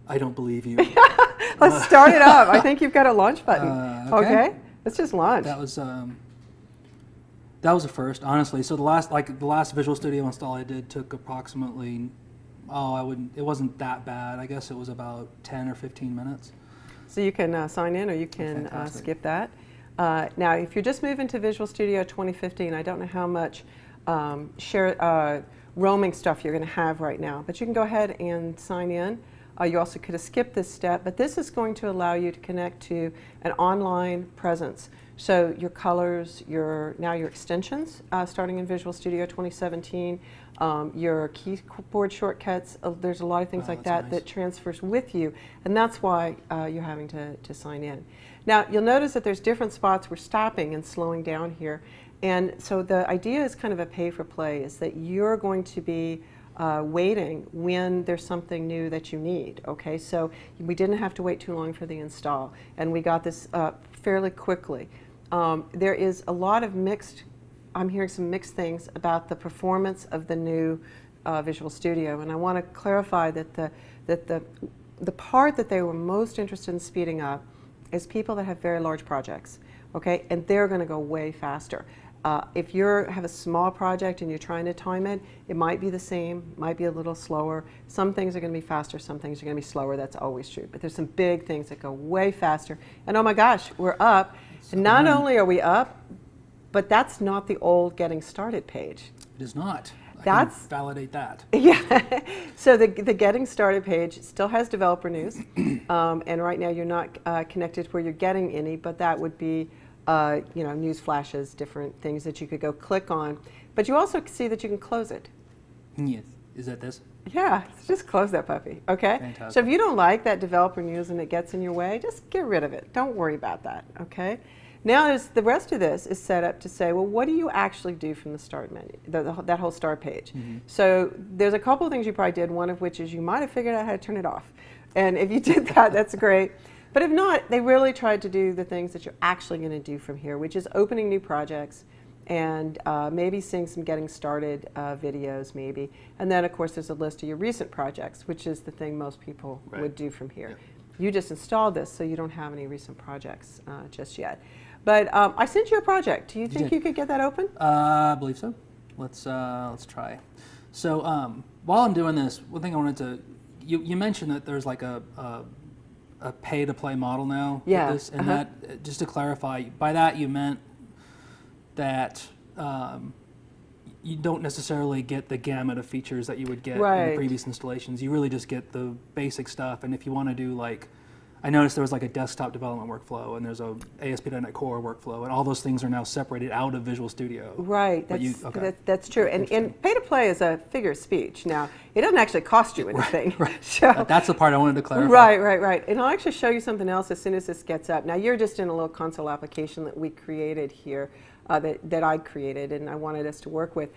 I don't believe you. Let's start it up. I think you've got a launch button. Okay. Let's just launch. That was a first, honestly. So the last Visual Studio install I did took approximately, it wasn't that bad. I guess it was about 10 or 15 minutes. So you can sign in or you can skip that. Now, if you're just moving to Visual Studio 2015, I don't know how much roaming stuff you're going to have right now, but you can go ahead and sign in. You also could have skipped this step, but this is going to allow you to connect to an online presence. So your colors, your extensions, starting in Visual Studio 2017, your keyboard shortcuts, there's a lot of things like that that transfers with you, and that's why you're having to sign in. Now, you'll notice that there's different spots we're stopping and slowing down here, and so the idea is kind of a pay-for-play, is that you're going to be waiting when there's something new that you need. Okay, so we didn't have to wait too long for the install, and we got this fairly quickly. There is a lot of I'm hearing some mixed things about the performance of the new Visual Studio, and I want to clarify that the part that they were most interested in speeding up is people that have very large projects. Okay, and they're going to go way faster. If you have a small project and you're trying to time it, it might be the same, might be a little slower. Some things are going to be faster, some things are going to be slower. That's always true. But there's some big things that go way faster. And oh my gosh, we're up. And not only are we up, but that's not the old Getting Started page. It is not. I That's can validate that. Yeah. So the Getting Started page still has developer news, and right now you're not connected where you're getting any, but that would be news flashes, different things that you could go click on. But you also see that you can close it. Yes. Is that this? Yeah, just close that puppy, okay? Fantastic. So if you don't like that developer news and it gets in your way, just get rid of it. Don't worry about that, okay? Now the rest of this is set up to say, well, what do you actually do from the start menu, that whole start page? Mm-hmm. So there's a couple of things you probably did, one of which is you might have figured out how to turn it off. And if you did that, that's great. But if not, they really tried to do the things that you're actually going to do from here, which is opening new projects and maybe seeing some getting started videos maybe. And then, of course, there's a list of your recent projects, which is the thing most people would do from here. Yep. You just installed this, so you don't have any recent projects just yet. But I sent you a project. Do you think you could get that open? I believe so. Let's try. So while I'm doing this, one thing I wanted to, you mentioned that there's like a pay-to-play model now. Yeah. With this, and that, just to clarify, by that you meant that you don't necessarily get the gamut of features that you would get in the previous installations. You really just get the basic stuff, and if you want to do like, I noticed there was like a desktop development workflow, and there's a ASP.NET Core workflow, and all those things are now separated out of Visual Studio. Right, that's true. And pay-to-play is a figure of speech. Now, it doesn't actually cost you anything. Right. So, that's the part I wanted to clarify. Right. And I'll actually show you something else as soon as this gets up. Now, you're just in a little console application that we created here, that I created, and I wanted us to work with.